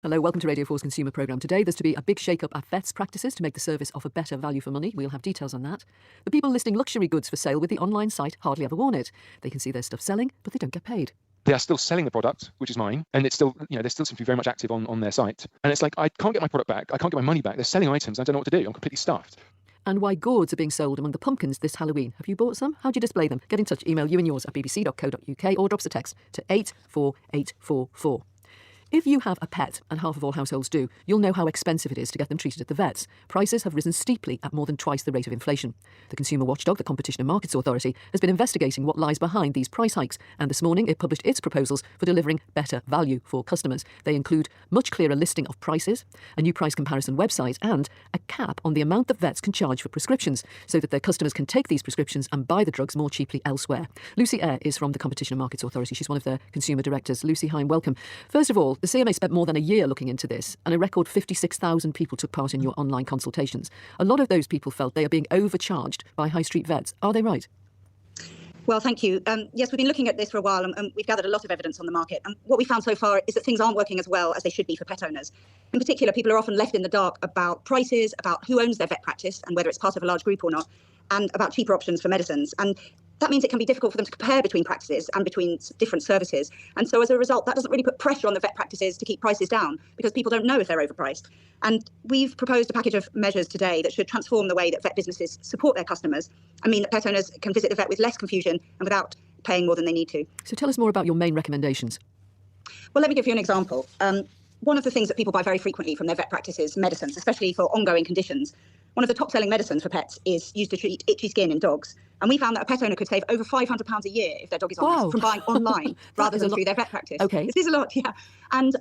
Hello, welcome to Radio 4's Consumer Programme. Today, there's to be a big shake-up at vets' practices to make the service offer better value for money. We'll have details on that. The people listing luxury goods for sale with the online site hardly ever worn it. They can see their stuff selling, but they don't get paid. They are still selling the product, which is mine, and it's still, they still seem to be very much active on their site. And it's like, I can't get my product back. I can't get my money back. They're selling items. I don't know what to do. I'm completely stuffed. And why gourds are being sold among the pumpkins this Halloween. Have you bought some? How do you display them? Get in touch. Email you and yours at bbc.co.uk or drop us a text to 84844. If you have a pet, and half of all households do, you'll know how expensive it is to get them treated at the vets. Prices have risen steeply at more than twice the rate of inflation. The consumer watchdog, the Competition and Markets Authority, has been investigating what lies behind these price hikes, and this morning it published its proposals for delivering better value for customers. They include much clearer listing of prices, a new price comparison website, and a cap on the amount that vets can charge for prescriptions, so that their customers can take these prescriptions and buy the drugs more cheaply elsewhere. Lucy Eyre is from the Competition and Markets Authority. She's one of their consumer directors. Lucy, hi and welcome. First of all, the CMA spent more than a year looking into this, and a record 56,000 people took part in your online consultations. A lot of those people felt they are being overcharged by high street vets. Are they right? Well, thank you. Yes, we've been looking at this for a while, and we've gathered a lot of evidence on the market. And what we found so far is that things aren't working as well as they should be for pet owners. In particular, people are often left in the dark about prices, about who owns their vet practice and whether it's part of a large group or not, and about cheaper options for medicines. And that means it can be difficult for them to compare between practices and between different services. And so as a result, that doesn't really put pressure on the vet practices to keep prices down because people don't know if they're overpriced. And we've proposed a package of measures today that should transform the way that vet businesses support their customers and mean that pet owners can visit the vet with less confusion and without paying more than they need to. So tell us more about your main recommendations. Well, let me give you an example. One of the things that people buy very frequently from their vet practice is medicines, especially for ongoing conditions. One of the top-selling medicines for pets is used to treat itchy skin in dogs. And we found that a pet owner could save over £500 a year if their dog is on this from buying online rather than through their vet practice. Okay. This is a lot, yeah. And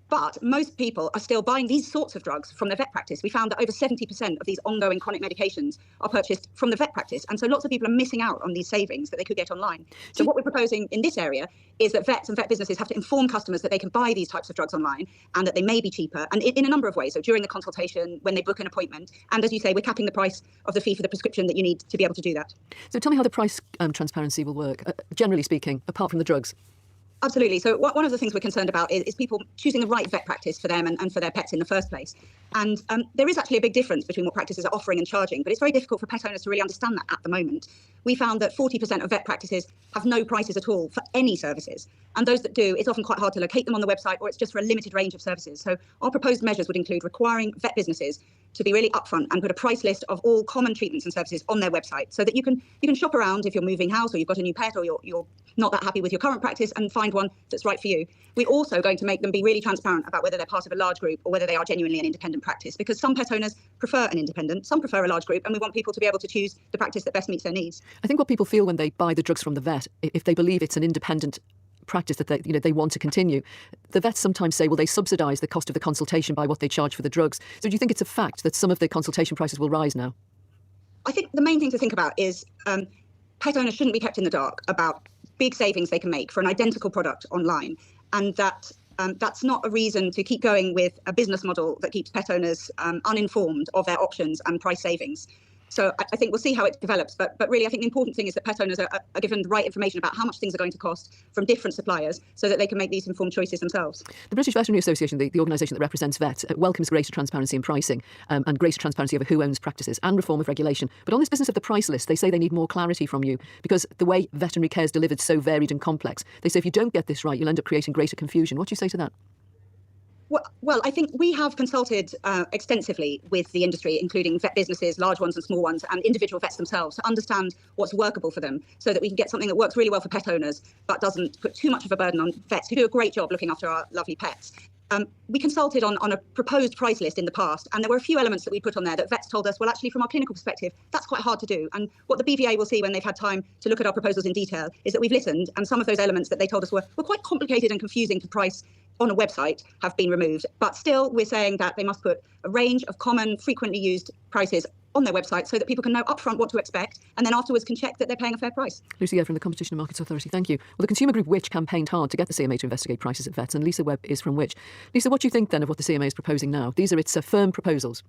but most people are still buying these sorts of drugs from their vet practice. We found that over 70% of these ongoing chronic medications are purchased from the vet practice. And so lots of people are missing out on these savings that they could get online. So what we're proposing in this area is that vets and vet businesses have to inform customers that they can buy these types of drugs online and that they may be cheaper, and in a number of ways. So during the consultation, when they book an appointment, and as you say, we're capping the price of the fee for the prescription that you need to be able to do that. So tell me how the price transparency will work, generally speaking, apart from the drugs. Absolutely. So one of the things we're concerned about is people choosing the right vet practice for them and for their pets in the first place. And there is actually a big difference between what practices are offering and charging, but it's very difficult for pet owners to really understand that at the moment. We found that 40% of vet practices have no prices at all for any services. And those that do, it's often quite hard to locate them on the website, or it's just for a limited range of services. So our proposed measures would include requiring vet businesses to be really upfront and put a price list of all common treatments and services on their website, so that you can shop around if you're moving house or you've got a new pet or you're not that happy with your current practice and find one that's right for you. We're also going to make them be really transparent about whether they're part of a large group or whether they are genuinely an independent practice, because some pet owners prefer an independent, some prefer a large group, and we want people to be able to choose the practice that best meets their needs. I think what people feel when they buy the drugs from the vet, if they believe it's an independent practice that they want to continue, the vets sometimes say, well, they subsidise the cost of the consultation by what they charge for the drugs. So do you think it's a fact that some of the consultation prices will rise now? I think the main thing to think about is pet owners shouldn't be kept in the dark about big savings they can make for an identical product online, and that that's not a reason to keep going with a business model that keeps pet owners uninformed of their options and price savings. So I think we'll see how it develops. But really, I think the important thing is that pet owners are given the right information about how much things are going to cost from different suppliers so that they can make these informed choices themselves. The British Veterinary Association, the organisation that represents vets, welcomes greater transparency in pricing and greater transparency over who owns practices and reform of regulation. But on this business of the price list, they say they need more clarity from you because the way veterinary care is delivered is so varied and complex. They say if you don't get this right, you'll end up creating greater confusion. What do you say to that? Well, I think we have consulted extensively with the industry, including vet businesses, large ones and small ones, and individual vets themselves, to understand what's workable for them so that we can get something that works really well for pet owners but doesn't put too much of a burden on vets who do a great job looking after our lovely pets. We consulted on a proposed price list in the past, and there were a few elements that we put on there that vets told us, well, actually, from our clinical perspective, that's quite hard to do. And what the BVA will see when they've had time to look at our proposals in detail is that we've listened, and some of those elements that they told us were quite complicated and confusing to price on a website have been removed. But still, we're saying that they must put a range of common, frequently used prices on their website so that people can know upfront what to expect and then afterwards can check that they're paying a fair price. Lucy Eyre from the Competition and Markets Authority, thank you. Well, the consumer group Which campaigned hard to get the CMA to investigate prices at vets, and Lisa Webb is from Which. Lisa, what do you think then of what the CMA is proposing now? These are its firm proposals.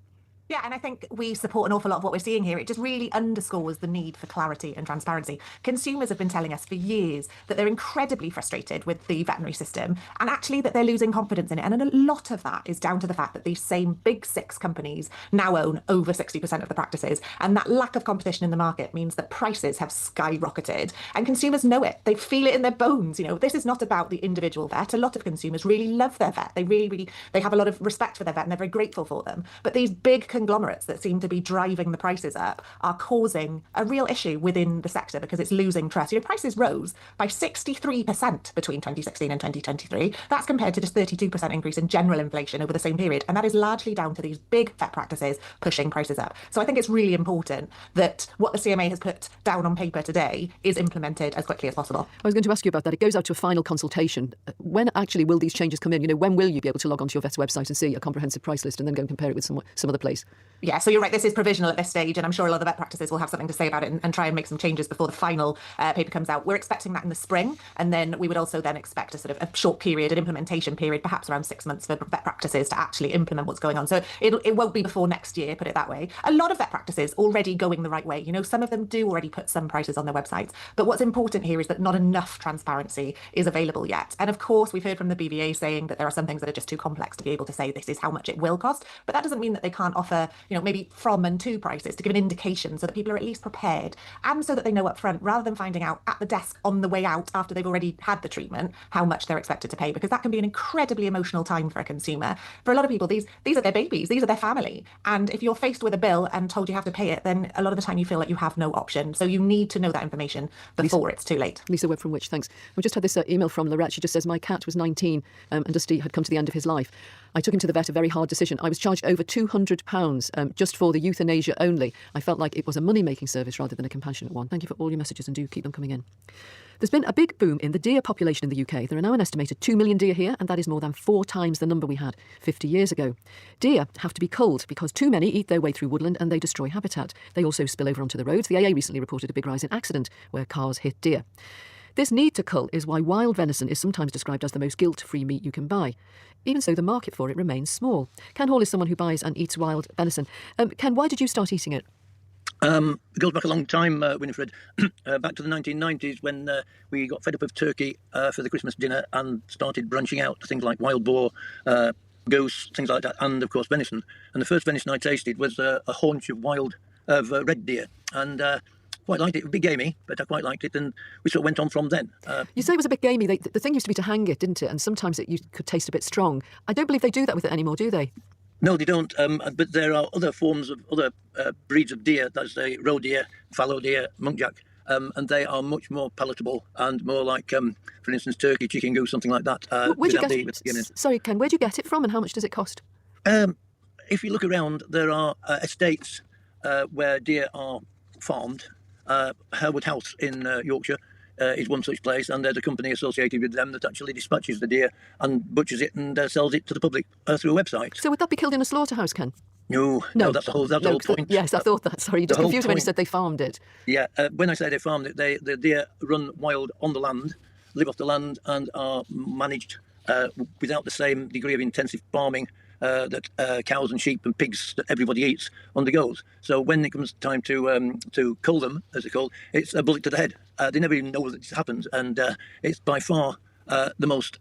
Yeah, and I think we support an awful lot of what we're seeing here. It just really underscores the need for clarity and transparency. Consumers have been telling us for years that they're incredibly frustrated with the veterinary system and actually that they're losing confidence in it. And a lot of that is down to the fact that these same big six companies now own over 60% of the practices. And that lack of competition in the market means that prices have skyrocketed and consumers know it. They feel it in their bones. You know, this is not about the individual vet. A lot of consumers really love their vet. They have a lot of respect for their vet and they're very grateful for them. But these big conglomerates that seem to be driving the prices up are causing a real issue within the sector because it's losing trust. You know, prices rose by 63% between 2016 and 2023. That's compared to just 32% increase in general inflation over the same period. And that is largely down to these big vet practices pushing prices up. So I think it's really important that what the CMA has put down on paper today is implemented as quickly as possible. I was going to ask you about that. It goes out to a final consultation. When actually will these changes come in? You know, when will you be able to log onto your vet's website and see a comprehensive price list and then go and compare it with some other place? Yeah, so you're right, this is provisional at this stage, and I'm sure a lot of the vet practices will have something to say about it and try and make some changes before the final paper comes out. We're expecting that in the spring, and then we would also then expect a sort of a short period, an implementation period, perhaps around 6 months for vet practices to actually implement what's going on. So it won't be before next year, put it that way. A lot of vet practices already going the right way. You know, some of them do already put some prices on their websites, but what's important here is that not enough transparency is available yet. And of course, we've heard from the BVA saying that there are some things that are just too complex to be able to say this is how much it will cost, but that doesn't mean that they can't offer, you know, maybe from and to prices to give an indication so that people are at least prepared and so that they know up front rather than finding out at the desk on the way out after they've already had the treatment how much they're expected to pay, because that can be an incredibly emotional time for a consumer. For a lot of people, these are their babies, these are their family, and if you're faced with a bill and told you have to pay it, then a lot of the time you feel like you have no option. So you need to know that information before it's too late. Lisa Webb from Which, thanks. We just had this email from Lorette. She just says, my cat was 19 and Dusty had come to the end of his life. I took him to the vet, a very hard decision. I was charged over £200 just for the euthanasia only. I felt like it was a money-making service rather than a compassionate one. Thank you for all your messages and do keep them coming in. There's been a big boom in the deer population in the UK. There are now an estimated 2 million deer here, and that is more than 4 times the number we had 50 years ago. Deer have to be culled because too many eat their way through woodland and they destroy habitat. They also spill over onto the roads. The AA recently reported a big rise in accident where cars hit deer. This need to cull is why wild venison is sometimes described as the most guilt-free meat you can buy. Even so, the market for it remains small. Ken Hall is someone who buys and eats wild venison. Ken, why did you start eating it? It goes back a long time, Winifred, back to the 1990s when we got fed up of turkey for the Christmas dinner and started branching out to things like wild boar, goose, things like that, and of course venison. And the first venison I tasted was a haunch of red deer, and quite liked it. It was a bit gamey, but I quite liked it, and we sort of went on from then. You say it was a bit gamey. The thing used to be to hang it, didn't it? And sometimes you could taste a bit strong. I don't believe they do that with it anymore, do they? No, they don't. But there are other forms of other breeds of deer. That's the roe deer, fallow deer, muntjac, and they are much more palatable and more like, for instance, turkey, chicken, goose, something like that. Where'd you get it? Sorry, Ken. Where'd you get it from, and how much does it cost? If you look around, there are estates where deer are farmed. Herwood House in Yorkshire is one such place, and there's a company associated with them that actually dispatches the deer and butchers it and sells it to the public through a website. So would that be killed in a slaughterhouse, Ken? No, that's the whole point. Yes, I thought that. Sorry, you just confused me when you said they farmed it. Yeah, when I say they farmed it, the deer run wild on the land, live off the land, and are managed without the same degree of intensive farming that cows and sheep and pigs that everybody eats undergoes. So when it comes time to cull them, as they're called, it's a bullet to the head. They never even know that this happens, and it's by far the most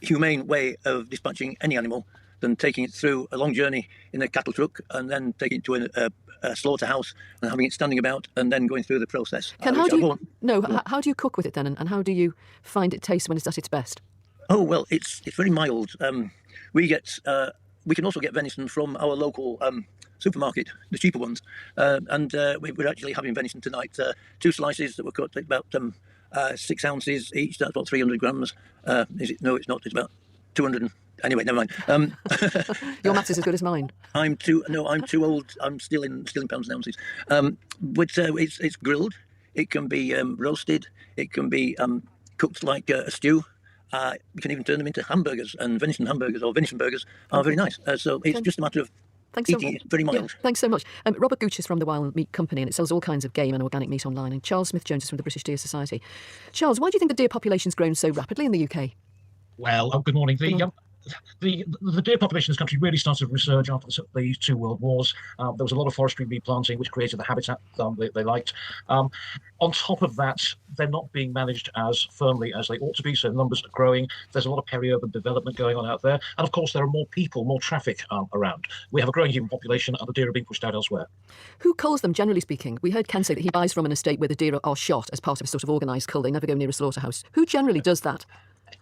humane way of dispatching any animal than taking it through a long journey in a cattle truck and then taking it to a slaughterhouse and having it standing about and then going through the process. Ken, how do you cook with it then, and how do you find it tastes when it's at its best? Oh well, it's very mild. We can also get venison from our local supermarket, the cheaper ones, and we're actually having venison tonight. 2 slices that were cut about 6 ounces each. That's about 300 grams. Is it? No, it's not. It's about 200. Anyway, never mind. Your maths is as good as mine. I'm too old. I'm still in pounds and ounces. But it's grilled. It can be roasted. It can be cooked like a stew. You can even turn them into hamburgers, and venison hamburgers or venison burgers are very nice. So it's just a matter of eating it very mild. Yeah, thanks so much. Robert Gooch is from the Wild Meat Company, and it sells all kinds of game and organic meat online. And Charles Smith-Jones is from the British Deer Society. Charles, why do you think the deer population's grown so rapidly in the UK? Well, good morning. the deer population in this country really started to resurge after the two world wars. There was a lot of forestry replanting, which created the habitat they liked. On top of that, they're not being managed as firmly as they ought to be, so numbers are growing. There's a lot of peri-urban development going on out there. And of course, there are more people, more traffic around. We have a growing human population, and the deer are being pushed out elsewhere. Who culls them, generally speaking? We heard Ken say that he buys from an estate where the deer are shot as part of a sort of organised cull. They never go near a slaughterhouse. Who generally does that?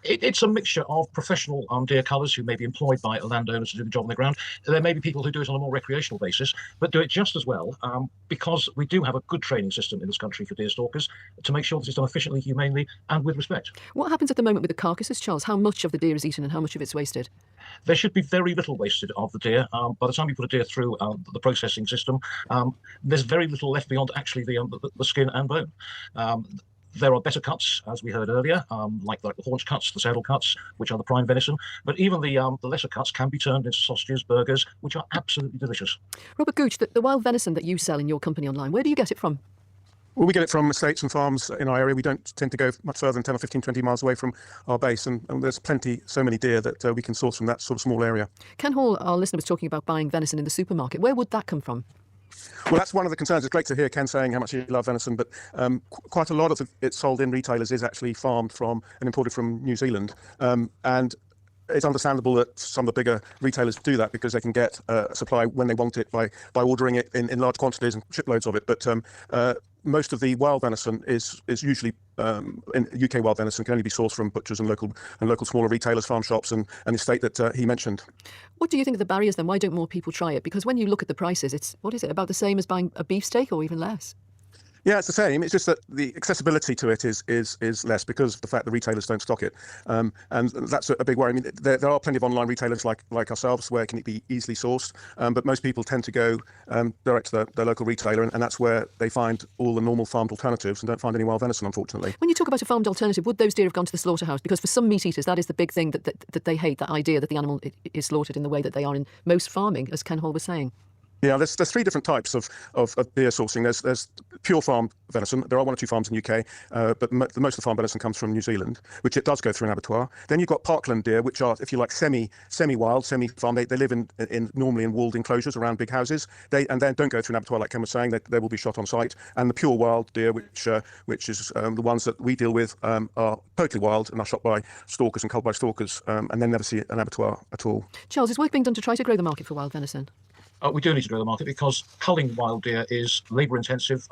It's a mixture of professional deer cullers who may be employed by landowners to do the job on the ground. There may be people who do it on a more recreational basis, but do it just as well because we do have a good training system in this country for deer stalkers to make sure that it's done efficiently, humanely, and with respect. What happens at the moment with the carcasses, Charles? How much of the deer is eaten and how much of it's wasted? There should be very little wasted of the deer. By the time you put a deer through the processing system, there's very little left beyond actually the skin and bone. There are better cuts, as we heard earlier, like the haunch cuts, the saddle cuts, which are the prime venison. But even the lesser cuts can be turned into sausages, burgers, which are absolutely delicious. Robert Gooch, the wild venison that you sell in your company online, where do you get it from? Well, we get it from estates and farms in our area. We don't tend to go much further than 10 or 15, 20 miles away from our base. And there's so many deer that we can source from that sort of small area. Ken Hall, our listener, was talking about buying venison in the supermarket. Where would that come from? Well, that's one of the concerns. It's great to hear Ken saying how much he loves venison, but quite a lot of it sold in retailers is actually farmed from and imported from New Zealand. And it's understandable that some of the bigger retailers do that because they can get supply when they want it by ordering it in large quantities and shiploads of it. But most of the wild venison is usually in UK wild venison can only be sourced from butchers and local smaller retailers, farm shops, and the estate that he mentioned. What do you think of the barriers then? Why don't more people try it? Because when you look at the prices, it's about the same as buying a beefsteak or even less? Yeah, it's the same. It's just that the accessibility to it is less because of the fact the retailers don't stock it, and that's a big worry. I mean, there are plenty of online retailers like ourselves where it can be easily sourced, but most people tend to go direct to their local retailer, and that's where they find all the normal farmed alternatives and don't find any wild venison, unfortunately. When you talk about a farmed alternative, would those deer have gone to the slaughterhouse? Because for some meat eaters, that is the big thing that they hate, that idea that the animal is slaughtered in the way that they are in most farming, as Ken Hall was saying. Yeah, there's three different types of deer sourcing. There's pure farm venison. There are one or two farms in the UK, but most of the farm venison comes from New Zealand, which it does go through an abattoir. Then you've got parkland deer, which are, if you like, semi-wild, semi-farm. They live normally in walled enclosures around big houses. They don't go through an abattoir like Ken was saying. They will be shot on site. And the pure wild deer, which is the ones that we deal with, are totally wild and are shot by stalkers and culled by stalkers, and then never see an abattoir at all. Charles, is work being done to try to grow the market for wild venison? We do need to grow the market because culling wild deer is labour intensive,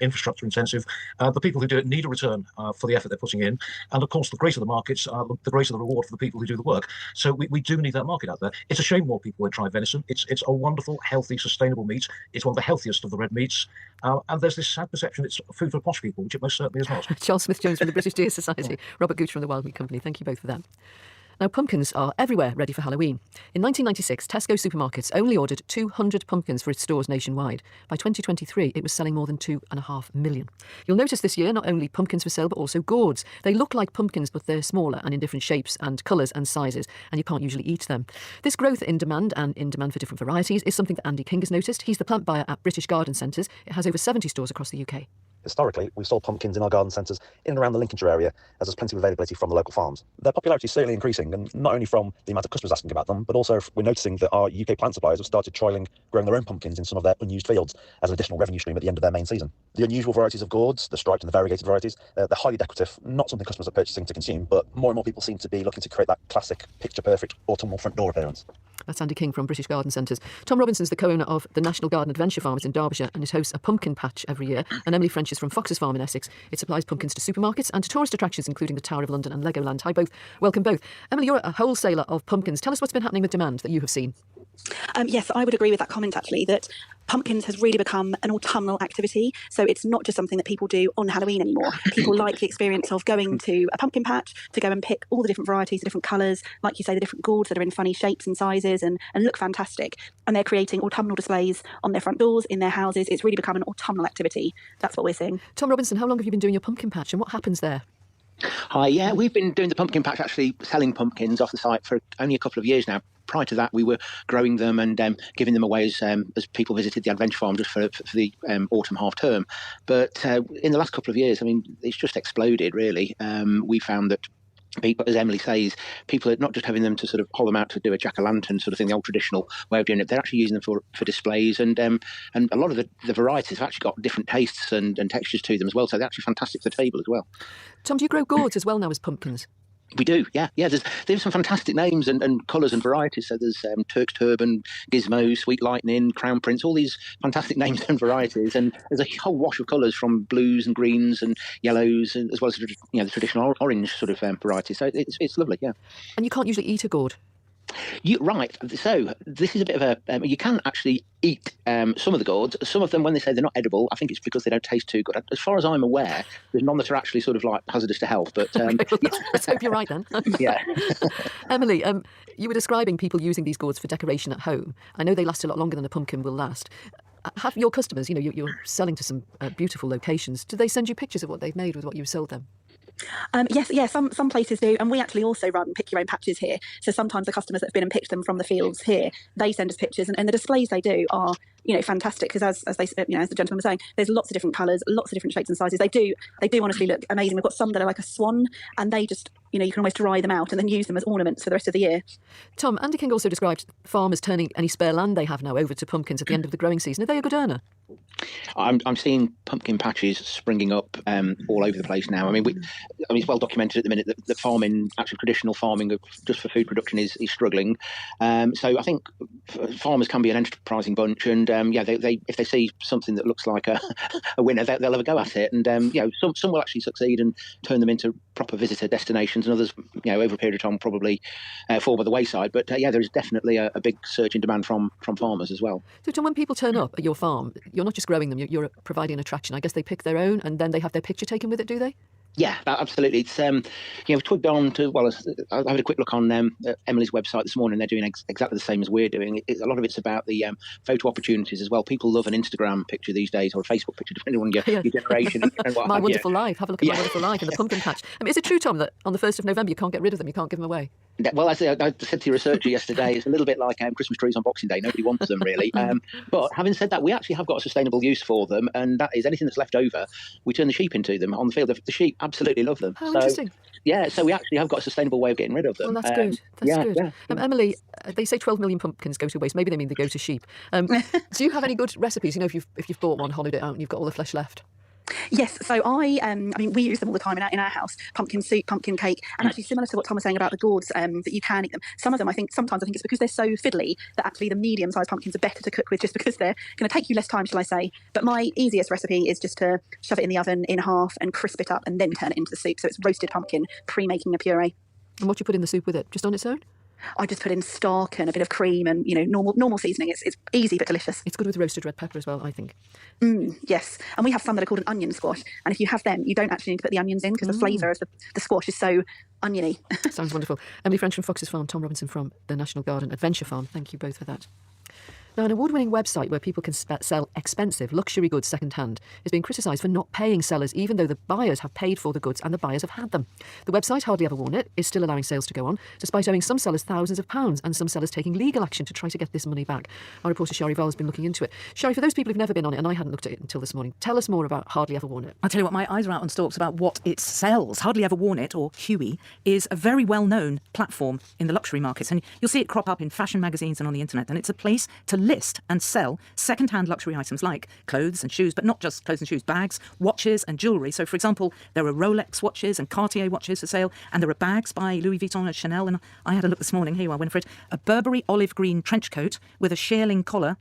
infrastructure intensive. The people who do it need a return for the effort they're putting in. And of course, the greater the markets, the greater the reward for the people who do the work. So we do need that market out there. It's a shame more people won't try venison. It's a wonderful, healthy, sustainable meat. It's one of the healthiest of the red meats. And there's this sad perception it's food for posh people, which it most certainly is not. Charles Smith-Jones from the British Deer Society, Robert Gooch from the Wild Meat Company. Thank you both for that. Now, pumpkins are everywhere ready for Halloween. In 1996, Tesco supermarkets only ordered 200 pumpkins for its stores nationwide. By 2023, it was selling more than 2.5 million. You'll notice this year not only pumpkins for sale, but also gourds. They look like pumpkins, but they're smaller and in different shapes and colours and sizes, and you can't usually eat them. This growth in demand and in demand for different varieties is something that Andy King has noticed. He's the plant buyer at British Garden Centres. It has over 70 stores across the UK. Historically, we've sold pumpkins in our garden centres in and around the Lincolnshire area, as there's plenty of availability from the local farms. Their popularity is certainly increasing, and not only from the amount of customers asking about them, but also we're noticing that our UK plant suppliers have started trialling growing their own pumpkins in some of their unused fields as an additional revenue stream at the end of their main season. The unusual varieties of gourds, the striped and the variegated varieties, they're highly decorative, not something customers are purchasing to consume, but more and more people seem to be looking to create that classic, picture-perfect autumnal front door appearance. That's Andy King from British Garden Centres. Tom Robinson's the co-owner of the National Garden Adventure Farmers in Derbyshire and it hosts a pumpkin patch every year. And Emily French is from Fox's Farm in Essex. It supplies pumpkins to supermarkets and to tourist attractions, including the Tower of London and Legoland. Hi both. Welcome both. Emily, you're a wholesaler of pumpkins. Tell us what's been happening with demand that you have seen. Yes, I would agree with that comment, actually, that pumpkins has really become an autumnal activity. So it's not just something that people do on Halloween anymore. People like the experience of going to a pumpkin patch to go and pick all the different varieties, the different colours, like you say, the different gourds that are in funny shapes and sizes and look fantastic. And they're creating autumnal displays on their front doors, in their houses. It's really become an autumnal activity. That's what we're seeing. Tom Robinson, how long have you been doing your pumpkin patch and what happens there? Hi, yeah, we've been doing the pumpkin patch, actually selling pumpkins off the site for only a couple of years now. Prior to that, we were growing them and giving them away as people visited the adventure farm just for the autumn half term. But in the last couple of years, I mean, it's just exploded, really. We found that people, as Emily says, people are not just having them to sort of haul them out to do a jack-o'-lantern sort of thing, the old traditional way of doing it. They're actually using them for displays, and a lot of the varieties have actually got different tastes and textures to them as well. So they're actually fantastic for the table as well. Tom, do you grow gourds as well now as pumpkins? We do, yeah. There's some fantastic names and colours and varieties. So there's Turk's Turban, Gizmo, Sweet Lightning, Crown Prince, all these fantastic names and varieties. And there's a whole wash of colours from blues and greens and yellows, as well as the traditional orange sort of variety. So it's lovely, yeah. And you can't usually eat a gourd. Right. So this is a bit of a. You can actually eat some of the gourds. Some of them, when they say they're not edible, I think it's because they don't taste too good. As far as I'm aware, there's none that are actually sort of like hazardous to health. But okay, well, let's hope you're right then. Yeah. Emily, you were describing people using these gourds for decoration at home. I know they last a lot longer than a pumpkin will last. Have your customers, you're selling to some beautiful locations, do they send you pictures of what they've made with what you've sold them? Yes, some places do, and we actually also run pick your own patches here. So sometimes the customers that have been and picked them from the fields here, they send us pictures, and the displays they do are fantastic, because as they as the gentleman was saying, there's lots of different colours, lots of different shapes and sizes. They do honestly look amazing. We've got some that are like a swan, and they just you can almost dry them out and then use them as ornaments for the rest of the year. Tom, Andy King also described farmers turning any spare land they have now over to pumpkins at the end of the growing season. Are they a good earner? I'm seeing pumpkin patches springing up all over the place now. I mean, it's well documented at the minute that the farming, actually traditional farming just for food production, is struggling. So I think farmers can be an enterprising bunch, and they if they see something that looks like a winner, they'll have a go at it. And some will actually succeed and turn them into proper visitor destinations, and others, over a period of time, probably fall by the wayside. But there is definitely a big surge in demand from farmers as well. So Tom, when people turn up at your farm, you're not just growing them, you're providing an attraction. I guess they pick their own and then they have their picture taken with it, do they? Yeah, absolutely. It's we've twigged on to, I had a quick look on Emily's website this morning. They're doing exactly the same as we're doing. A lot of it's about the photo opportunities as well. People love an Instagram picture these days, or a Facebook picture, depending on your generation. And what My Wonderful Life. Have a look at My Wonderful Life in the pumpkin patch. I mean, is it true, Tom, that on the 1st of November you can't get rid of them, you can't give them away? Well, I said to your researcher yesterday, it's a little bit like Christmas trees on Boxing Day. Nobody wants them, really. But having said that, we actually have got a sustainable use for them, and that is anything that's left over, we turn the sheep into them on the field. The sheep absolutely love them. How interesting. Yeah, so we actually have got a sustainable way of getting rid of them. Well, that's good. That's good. Yeah. Emily, they say 12 million pumpkins go to waste. Maybe they mean they go to sheep. Do you have any good recipes? If you've bought one, hollowed it out, and you've got all the flesh left? Yes, so we use them all the time in our house. Pumpkin soup, pumpkin cake, and actually similar to what Tom was saying about the gourds, that you can eat them. Some of them, sometimes I think it's because they're so fiddly that actually the medium-sized pumpkins are better to cook with, just because they're going to take you less time, shall I say. But my easiest recipe is just to shove it in the oven in half and crisp it up and then turn it into the soup. So it's roasted pumpkin, pre-making a puree. And what do you put in the soup with it? Just on its own? I just put in stock and a bit of cream and normal seasoning. It's easy but delicious. It's good with roasted red pepper as well, I think. Yes, and we have some that are called an onion squash, and if you have them, you don't actually need to put the onions in, because the flavour of the squash is so oniony. Sounds wonderful. Emily French from Fox's Farm, Tom Robinson from the National Garden Adventure Farm. Thank you both for that. Now, an award-winning website where people can sell expensive luxury goods second-hand is being criticised for not paying sellers, even though the buyers have paid for the goods and the buyers have had them. The website, Hardly Ever Worn It, is still allowing sales to go on, despite owing some sellers thousands of pounds and some sellers taking legal action to try to get this money back. Our reporter Shari Val has been looking into it. Shari, for those people who've never been on it, and I hadn't looked at it until this morning, tell us more about Hardly Ever Worn It. I'll tell you what, my eyes are out on stalks about what it sells. Hardly Ever Worn It, or Huey, is a very well-known platform in the luxury markets, and you'll see it crop up in fashion magazines and on the internet, and it's a place to list and sell second-hand luxury items like clothes and shoes, but not just clothes and shoes, bags, watches and jewellery. So, for example, there are Rolex watches and Cartier watches for sale, and there are bags by Louis Vuitton and Chanel, and I had a look this morning. Here you are, Winifred. A Burberry olive green trench coat with a shearling collar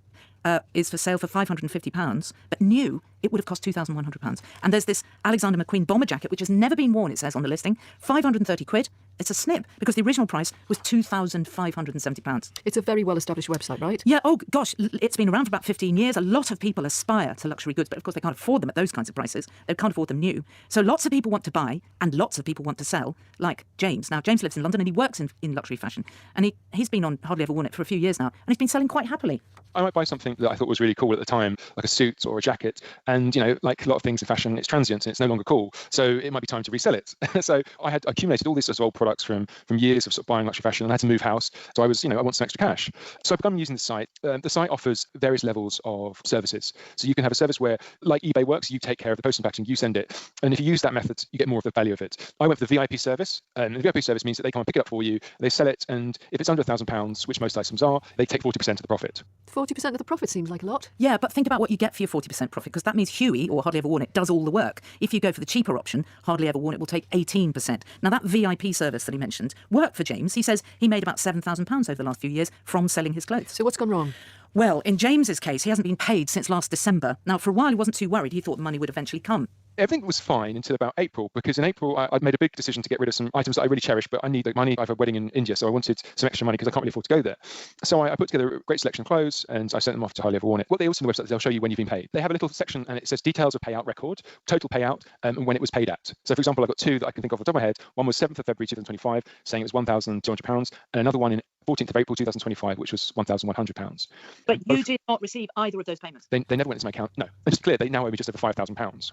is for sale for £550, but new, it would have cost £2,100. And there's this Alexander McQueen bomber jacket, which has never been worn, it says on the listing, £530. It's a snip, because the original price was £2,570. It's a very well-established website, right? Yeah, oh gosh, it's been around for about 15 years. A lot of people aspire to luxury goods, but of course they can't afford them at those kinds of prices. They can't afford them new. So lots of people want to buy, and lots of people want to sell, like James. Now, James lives in London, and he works in luxury fashion. And he's been on Hardly Ever Worn It for a few years now, and he's been selling quite happily. I might buy something that I thought was really cool at the time, like a suit or a jacket. And, like a lot of things in fashion, it's transient and it's no longer cool. So it might be time to resell it. So I had accumulated all this as old products from years of sort of buying luxury fashion, and I had to move house. So I was, I want some extra cash. So I've begun using the site. The site offers various levels of services. So you can have a service where, like eBay works, you take care of the post and packaging, you send it. And if you use that method, you get more of the value of it. I went for the VIP service. And the VIP service means that they come and pick it up for you, they sell it, and if it's under £1,000, which most items are, they take 40% of the profit. 40% of the profit seems like a lot. Yeah, but think about what you get for your 40% profit, because that means Huey, or Hardly Ever Worn It, does all the work. If you go for the cheaper option, Hardly Ever Worn It will take 18%. Now, that VIP service that he mentioned worked for James. He says he made about £7,000 over the last few years from selling his clothes. So what's gone wrong? Well, in James's case, he hasn't been paid since last December. Now, for a while, he wasn't too worried. He thought the money would eventually come. Everything was fine until about April, because in April I'd made a big decision to get rid of some items that I really cherish, but I need the money. I have a wedding in India, so I wanted some extra money because I can't really afford to go there. So I put together a great selection of clothes and I sent them off to Hardly Ever Worn It. What they also on the website is they'll show you when you've been paid. They have a little section and it says details of payout record, total payout, and when it was paid at. So for example, I've got two that I can think of off the top of my head. One was 7th of February 2025, saying it was £1,200, and another one in 14th of April 2025, which was £1,100. But you did not receive either of those payments? They never went into my account, no. And just clear, they now owe me just over £5,000.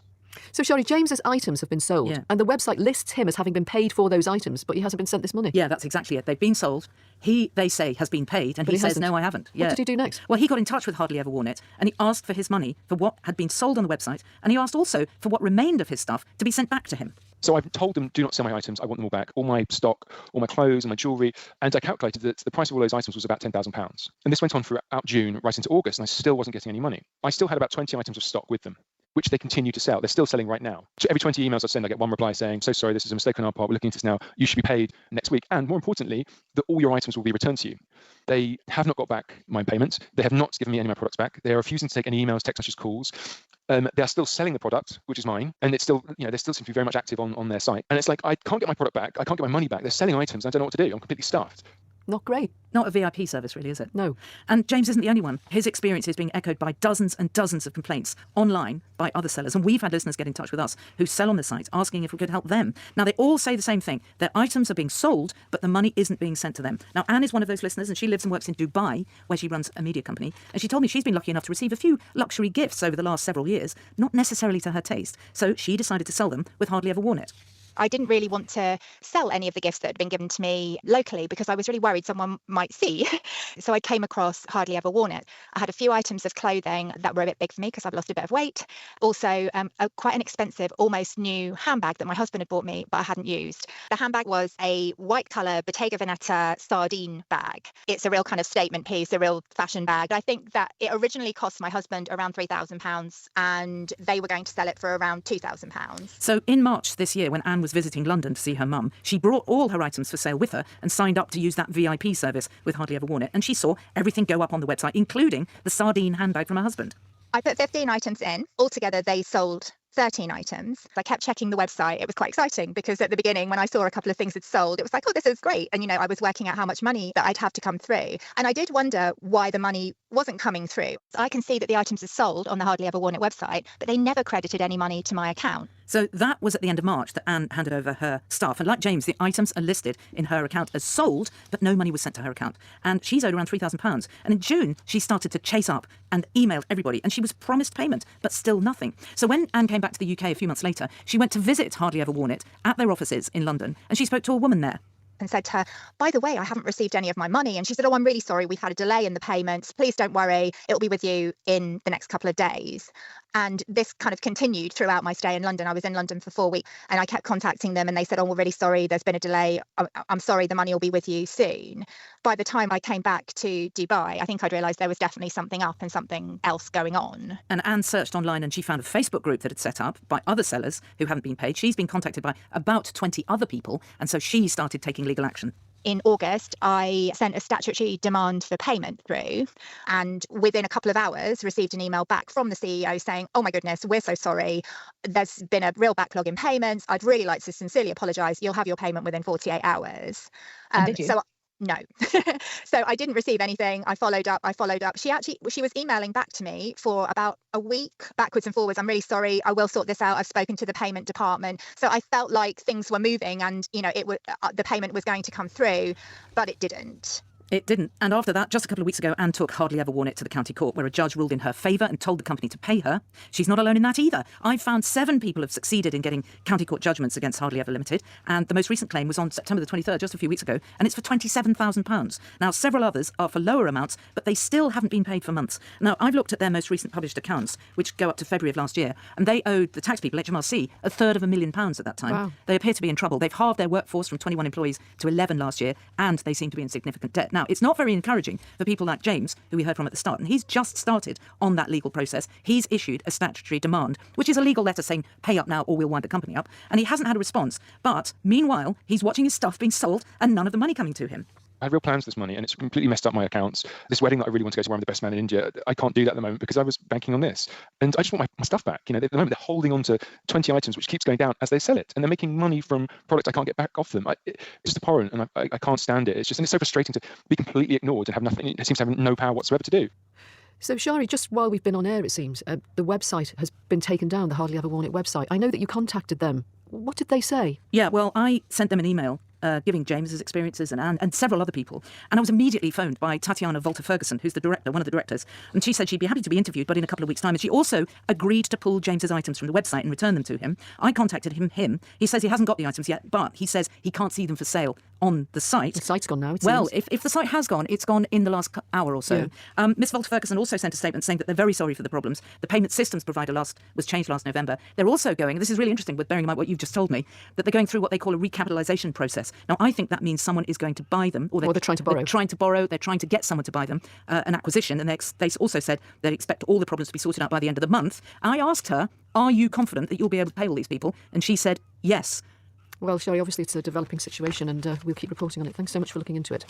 So, Shari, James's items have been sold, Yeah. and the website lists him as having been paid for those items, but he hasn't been sent this money. Yeah, that's exactly it. They've been sold. He, they say, has been paid, and But he he says, hasn't. no, I haven't. What did he do next? Well, he got in touch with Hardly Ever Worn It, and he asked for his money for what had been sold on the website, and he asked also for what remained of his stuff to be sent back to him. So I've told them, do not sell my items. I want them all back, all my stock, all my clothes and my jewellery. And I calculated that the price of all those items was about £10,000. And this went on throughout June, right into August, and I still wasn't getting any money. I still had about 20 items of stock with them, which they continue to sell. They're still selling right now. So every 20 emails I send, I get one reply saying, so sorry, this is a mistake on our part. We're looking into this now. You should be paid next week. And more importantly, that all your items will be returned to you. They have not got back my payments. They have not given me any of my products back. They are refusing to take any emails, text messages, calls. They are still selling the product, which is mine, and it's still, they still seem to be very much active on their site. And it's like, I can't get my product back. I can't get my money back. They're selling items. I don't know what to do. I'm completely stuffed. Not great. Not a VIP service, really, is it? No. And James isn't the only one. His experience is being echoed by dozens and dozens of complaints online by other sellers. And we've had listeners get in touch with us who sell on the site asking if we could help them. Now, they all say the same thing. Their items are being sold, but the money isn't being sent to them. Now, Anne is one of those listeners, and she lives and works in Dubai, where she runs a media company. And she told me she's been lucky enough to receive a few luxury gifts over the last several years, not necessarily to her taste. So she decided to sell them with Hardly Ever Worn It. I didn't really want to sell any of the gifts that had been given to me locally because I was really worried someone might see. So I came across Hardly Ever Worn It. I had a few items of clothing that were a bit big for me because I've lost a bit of weight. Also, quite an expensive, almost new handbag that my husband had bought me, but I hadn't used. The handbag was a white colour Bottega Veneta sardine bag. It's a real kind of statement piece, a real fashion bag. I think that it originally cost my husband around £3,000 and they were going to sell it for around £2,000. So in March this year, when Anne was visiting London to see her mum, she brought all her items for sale with her and signed up to use that VIP service with Hardly Ever Worn It. And she saw everything go up on the website, including the sardine handbag from her husband. I put 15 items in. Altogether, they sold 13 items. I kept checking the website. It was quite exciting because at the beginning, when I saw a couple of things had sold, it was like, oh, this is great. And, I was working out how much money that I'd have to come through. And I did wonder why the money wasn't coming through. I can see that the items are sold on the Hardly Ever Worn It website, but they never credited any money to my account. So that was at the end of March that Anne handed over her stuff. And like James, the items are listed in her account as sold, but no money was sent to her account. And she's owed around £3,000. And in June, she started to chase up and emailed everybody. And she was promised payment, but still nothing. So when Anne came back to the UK a few months later, she went to visit Hardly Ever Worn It at their offices in London. And she spoke to a woman there. And said to her, by the way, I haven't received any of my money. And she said, oh, I'm really sorry. We've had a delay in the payments. Please don't worry. It'll be with you in the next couple of days. And this kind of continued throughout my stay in London. I was in London for 4 weeks and I kept contacting them and they said, oh, we're really sorry. There's been a delay. I'm sorry. The money will be with you soon. By the time I came back to Dubai, I think I'd realised there was definitely something up and something else going on. And Anne searched online and she found a Facebook group that had set up by other sellers who hadn't been paid. She's been contacted by about 20 other people. And so she started taking legal action. In August, I sent a statutory demand for payment through and within a couple of hours received an email back from the CEO saying, oh my goodness, we're so sorry. There's been a real backlog in payments. I'd really like to sincerely apologise. You'll have your payment within 48 hours. Did you? No. So I didn't receive anything. I followed up. She was emailing back to me for about a week, backwards and forwards. I'm really sorry. I will sort this out. I've spoken to the payment department. So I felt like things were moving and, the payment was going to come through, but it didn't. It didn't. And after that, just a couple of weeks ago, Anne took Hardly Ever Worn It to the county court, where a judge ruled in her favour and told the company to pay her. She's not alone in that either. I've found 7 people have succeeded in getting county court judgments against Hardly Ever Limited, and the most recent claim was on September the 23rd, just a few weeks ago, and it's for £27,000. Now, several others are for lower amounts, but they still haven't been paid for months. Now, I've looked at their most recent published accounts, which go up to February of last year, and they owed the tax people, HMRC, £250,000 at that time. Wow. They appear to be in trouble. They've halved their workforce from 21 employees to 11 last year, and they seem to be in significant debt. Now, it's not very encouraging for people like James, who we heard from at the start, and he's just started on that legal process. He's issued a statutory demand, which is a legal letter saying, pay up now or we'll wind the company up, and he hasn't had a response. But meanwhile, he's watching his stuff being sold and none of the money coming to him. I had real plans for this money, and it's completely messed up my accounts. This wedding that I really want to go to, where I'm the best man in India, I can't do that at the moment because I was banking on this. And I just want my stuff back. At the moment, they're holding on to 20 items, which keeps going down as they sell it. And they're making money from products I can't get back off them. It's just abhorrent, and I can't stand it. And it's so frustrating to be completely ignored and have nothing. It seems to have no power whatsoever to do. So, Shari, just while we've been on air, it seems, the website has been taken down, the Hardly Ever Worn It website. I know that you contacted them. What did they say? Yeah, well, I sent them an email giving James's experiences and Anne and several other people. And I was immediately phoned by Tatiana Volter-Ferguson, who's the director, one of the directors. And she said she'd be happy to be interviewed, but in a couple of weeks' time. And she also agreed to pull James's items from the website and return them to him. I contacted him. He says he hasn't got the items yet, but he says he can't see them for sale on the site. The site's gone now, it Well, seems. if the site has gone, it's gone in the last hour or so. Yeah. Miss Volter-Ferguson also sent a statement saying that they're very sorry for the problems. The payment systems provider was changed last November. They're also going, this is really interesting, with bearing in mind what you've just told me, that they're going through what they call a recapitalisation process. Now, I think that means someone is going to buy them, or they're trying to borrow. They're trying to get someone to buy them, an acquisition, and they also said they expect all the problems to be sorted out by the end of the month. I asked her, are you confident that you'll be able to pay all these people? And she said, yes. Well, Shari, obviously it's a developing situation, and we'll keep reporting on it. Thanks so much for looking into it.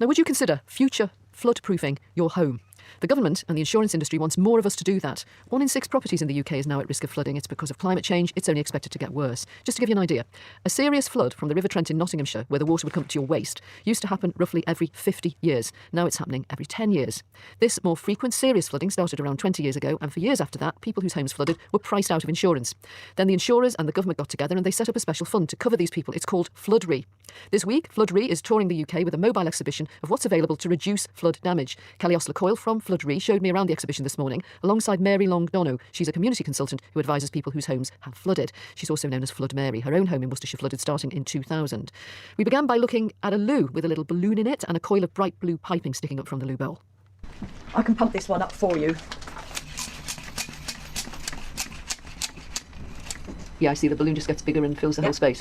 Now, would you consider future flood-proofing your home? The government and the insurance industry wants more of us to do that. 1 in 6 properties in the UK is now at risk of flooding. It's because of climate change. It's only expected to get worse. Just to give you an idea, a serious flood from the River Trent in Nottinghamshire, where the water would come to your waist, used to happen roughly every 50 years. Now it's happening every 10 years. This more frequent serious flooding started around 20 years ago, and for years after that, people whose homes flooded were priced out of insurance. Then the insurers and the government got together and they set up a special fund to cover these people. It's called Flood Re. This week, Flood Re is touring the UK with a mobile exhibition of what's available to reduce flood damage. Kelly Osler-Coyle from Flood Re showed me around the exhibition this morning alongside Mary Long-Dono. She's a community consultant who advises people whose homes have flooded. She's also known as Flood Mary. Her own home in Worcestershire flooded starting in 2000. We began by looking at a loo with a little balloon in it and a coil of bright blue piping sticking up from the loo bowl. I can pump this one up for you. Yeah, I see the balloon just gets bigger and fills the whole space.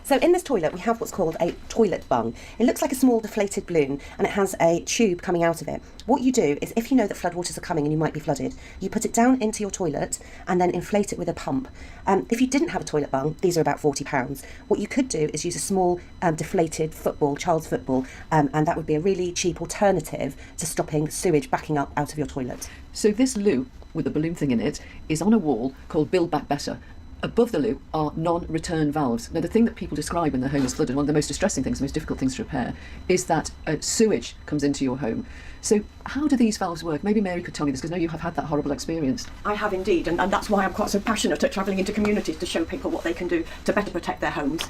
So in this toilet, we have what's called a toilet bung. It looks like a small deflated balloon and it has a tube coming out of it. What you do is, if you know that floodwaters are coming and you might be flooded, you put it down into your toilet and then inflate it with a pump. If you didn't have a toilet bung, these are about £40. What you could do is use a small deflated football, child's football, and that would be a really cheap alternative to stopping sewage backing up out of your toilet. So this loo with the balloon thing in it is on a wall called Build Back Better. Above the loo are non-return valves. Now, the thing that people describe when their home is flooded, one of the most distressing things, the most difficult things to repair, is that sewage comes into your home. So how do these valves work? Maybe Mary could tell me this, because I know you have had that horrible experience. I have indeed, and that's why I'm quite so passionate at travelling into communities to show people what they can do to better protect their homes.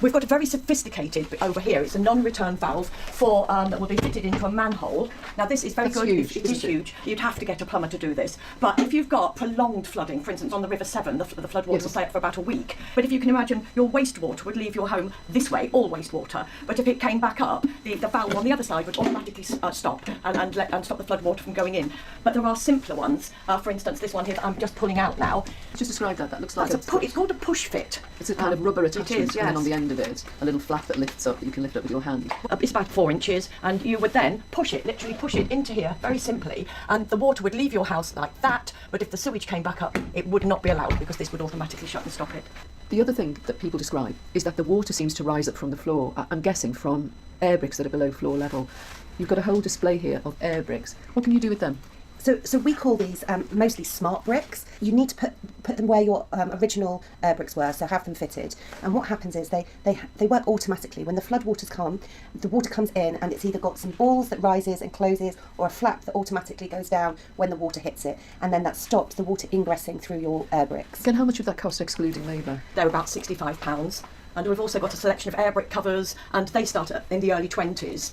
We've got a very sophisticated, over here, it's a non-return valve for that will be fitted into a manhole. Now this is very good. Huge, it is huge. You'd have to get a plumber to do this. But if you've got prolonged flooding, for instance on the River Severn, the flood water will stay up for about a week. But if you can imagine, your wastewater would leave your home this way, all wastewater. But if it came back up, the valve on the other side would automatically stop and stop the flood water from going in. But there are simpler ones. For instance, this one here that I'm just pulling out now. Just describe that. That looks like it's called a push fit. It's a kind of rubber attachment, it is, yes. And then on the end of it, a little flap that lifts up that you can lift up with your hand. It's about 4 inches, and you would then literally push it into here, very simply, and the water would leave your house like that, but if the sewage came back up, it would not be allowed, because this would automatically shut and stop it. The other thing that people describe is that the water seems to rise up from the floor, I'm guessing from air bricks that are below floor level. You've got a whole display here of air bricks. What can you do with them? So we call these mostly smart bricks. You need to put them where your original bricks were, so have them fitted. And what happens is they work automatically. When the flood waters come, the water comes in and it's either got some balls that rises and closes or a flap that automatically goes down when the water hits it. And then that stops the water ingressing through your air bricks. And how much would that cost excluding labour? They're about £65. and we've also got a selection of air brick covers, and they start in the early 20s.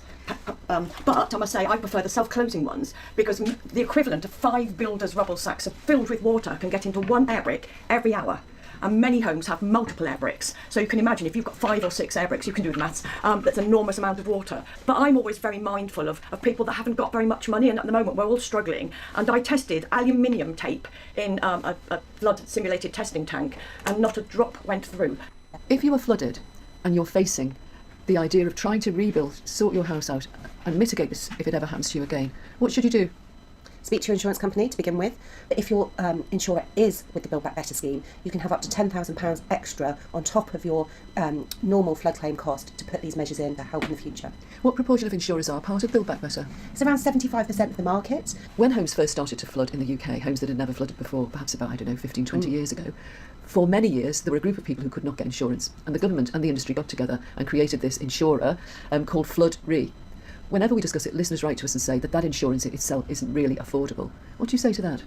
But I must say I prefer the self-closing ones, because the equivalent of 5 builders' rubble sacks filled with water can get into one air brick every hour. And many homes have multiple air bricks. So you can imagine if you've got 5 or 6 air bricks, you can do the maths, that's an enormous amount of water. But I'm always very mindful of people that haven't got very much money, and at the moment we're all struggling. And I tested aluminium tape in a flood simulated testing tank, and not a drop went through. If you are flooded and you're facing the idea of trying to rebuild, sort your house out and mitigate this if it ever happens to you again, what should you do? Speak to your insurance company to begin with. If your insurer is with the Build Back Better scheme, you can have up to £10,000 extra on top of your normal flood claim cost to put these measures in to help in the future. What proportion of insurers are part of Build Back Better? It's around 75% of the market. When homes first started to flood in the UK, homes that had never flooded before, perhaps about, 15, 20 years ago, for many years there were a group of people who could not get insurance, and the government and the industry got together and created this insurer called Flood Re. Whenever we discuss it, listeners write to us and say that insurance itself isn't really affordable. What do you say to that?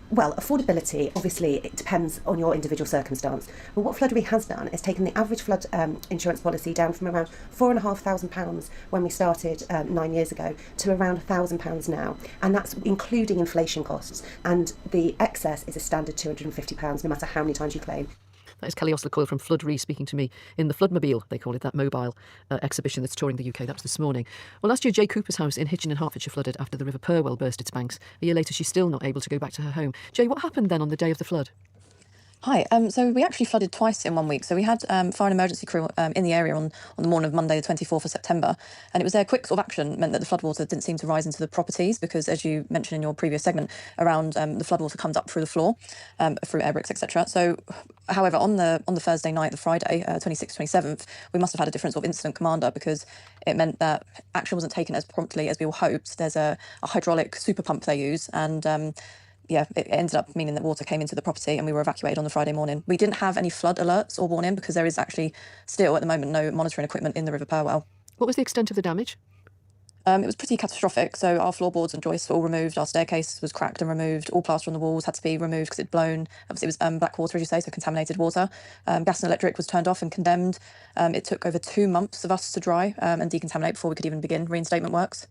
Well, affordability, obviously, it depends on your individual circumstance. But what Flood Re has done is taken the average flood insurance policy down from around £4,500 when we started 9 years ago to around £1,000 now. And that's including inflation costs. And the excess is a standard £250, no matter how many times you claim. That is Kelly Osler-Coyle from Flood Re speaking to me in the Floodmobile, they call it, that mobile exhibition that's touring the UK. That was this morning. Well, last year, Jay Cooper's house in Hitchin in Hertfordshire flooded after the River Purwell burst its banks. A year later, she's still not able to go back to her home. Jay, what happened then on the day of the flood? Hi, so we actually flooded twice in 1 week. So we had fire and emergency crew in the area on the morning of Monday, the 24th of September. And it was their quick sort of action meant that the floodwater didn't seem to rise into the properties because, as you mentioned in your previous segment, around the floodwater comes up through the floor, through air bricks, etc. So, however, on the Thursday night, the Friday, 26th, 27th, we must have had a different sort of incident commander because it meant that action wasn't taken as promptly as we all hoped. There's a hydraulic super pump they use, and it ended up meaning that water came into the property and we were evacuated on the Friday morning. We didn't have any flood alerts or warning because there is actually still at the moment no monitoring equipment in the River Purwell. What was the extent of the damage? It was pretty catastrophic. So our floorboards and joists were all removed. Our staircase was cracked and removed. All plaster on the walls had to be removed because it'd blown. Obviously, it was black water, as you say, so contaminated water. Gas and electric was turned off and condemned. It took over 2 months of us to dry and decontaminate before we could even begin reinstatement works.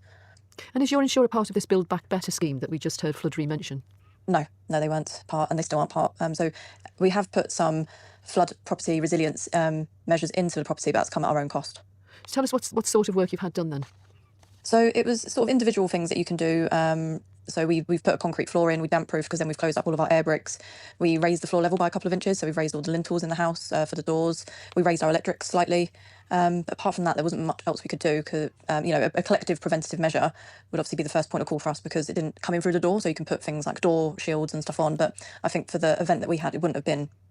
And is your insurer part of this Build Back Better scheme that we just heard Flood Re mention? No, they weren't part, and they still aren't part. So we have put some flood property resilience measures into the property, but that's come at our own cost. So tell us what sort of work you've had done then. So it was sort of individual things that you can do. So we've put a concrete floor in, we damp proof because then we've closed up all of our air bricks. We raised the floor level by a couple of inches, so we've raised all the lintels in the house for the doors. We raised our electrics slightly. But apart from that, there wasn't much else we could do because, a collective preventative measure would obviously be the first point of call for us because it didn't come in through the door. So you can put things like door shields and stuff on. But I think for the event that we had, it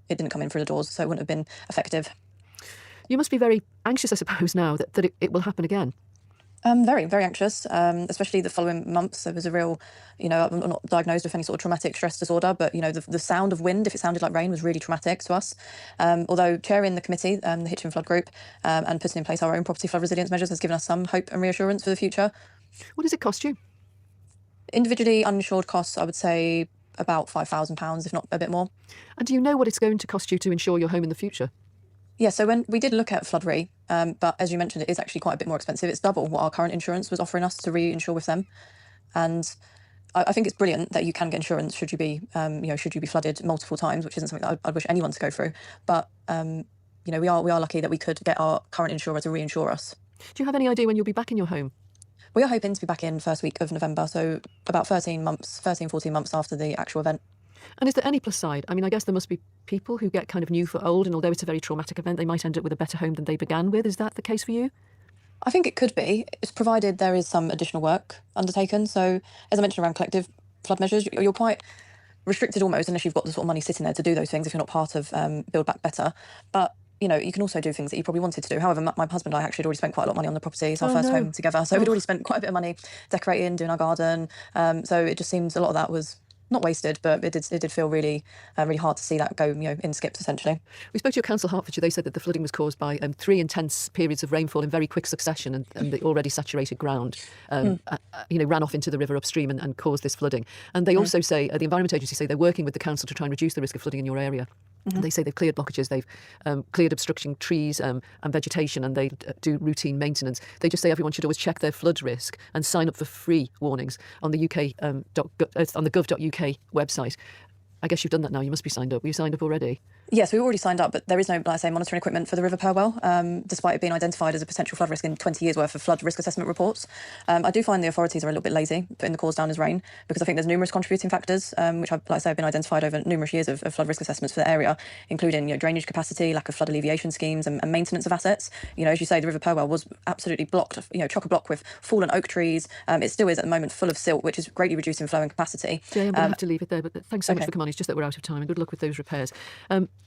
didn't come in through the doors, so it wouldn't have been effective. You must be very anxious, I suppose, now that it will happen again. Very, very anxious, especially the following months. There was a real, I'm not diagnosed with any sort of traumatic stress disorder, but, the sound of wind, if it sounded like rain, was really traumatic to us. Although chairing the committee, the Hitchin Flood Group, and putting in place our own property flood resilience measures has given us some hope and reassurance for the future. What does it cost you? Individually uninsured costs, I would say about £5,000, if not a bit more. And do you know what it's going to cost you to insure your home in the future? Yeah, so when we did look at Flood Re, but as you mentioned, it is actually quite a bit more expensive. It's double what our current insurance was offering us to reinsure with them. And I think it's brilliant that you can get insurance should you be flooded multiple times, which isn't something that I'd wish anyone to go through. But, we are lucky that we could get our current insurer to reinsure us. Do you have any idea when you'll be back in your home? We are hoping to be back in first week of November, so about 14 months after the actual event. And is there any plus side? I mean, I guess there must be people who get kind of new for old, and although it's a very traumatic event, they might end up with a better home than they began with. Is that the case for you? I think it could be, it's provided there is some additional work undertaken. So, as I mentioned around collective flood measures, you're quite restricted almost unless you've got the sort of money sitting there to do those things if you're not part of Build Back Better. But you can also do things that you probably wanted to do. However, my husband and I actually had already spent quite a lot of money on the property. It's our first home together. So we'd already spent quite a bit of money decorating, doing our garden. So it just seems a lot of that was not wasted, but it did feel really, really hard to see that go, in skips, essentially. We spoke to your council, Hertfordshire. They said that the flooding was caused by 3 intense periods of rainfall in very quick succession, and the already saturated ground, ran off into the river upstream and caused this flooding. And they also say, the Environment Agency say they're working with the council to try and reduce the risk of flooding in your area. And they say they've cleared blockages, they've cleared obstructing trees and vegetation, and they do routine maintenance. They just say everyone should always check their flood risk and sign up for free warnings on the on the gov.uk website. I guess you've done that now. You must be signed up. Were you signed up already? Yes, we've already signed up, but there is no, like I say, monitoring equipment for the River Purwell, despite it being identified as a potential flood risk in 20 years' worth of flood risk assessment reports. I do find the authorities are a little bit lazy putting the cause down as rain, because I think there's numerous contributing factors, which, like I say, have been identified over numerous years of flood risk assessments for the area, including drainage capacity, lack of flood alleviation schemes, and maintenance of assets. As you say, the River Purwell was absolutely blocked, chock-a-block with fallen oak trees. It still is at the moment full of silt, which is greatly reducing flow and capacity. Yeah, I'm going to have to leave it there, but thanks so much for coming on. It's just that we're out of time, and good luck with those repairs.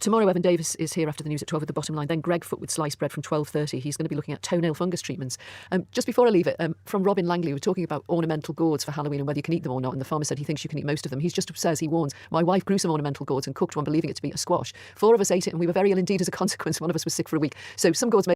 Tomorrow, Evan Davis is here after the news at 12 at the bottom line. Then Greg Foot with Sliced Bread from 12:30. He's going to be looking at toenail fungus treatments. Just before I leave it, from Robin Langley, we were talking about ornamental gourds for Halloween and whether you can eat them or not. And the farmer said he thinks you can eat most of them. He just says, he warns, my wife grew some ornamental gourds and cooked one, believing it to be a squash. 4 of us ate it, and we were very ill indeed as a consequence. One of us was sick for a week. So some gourds may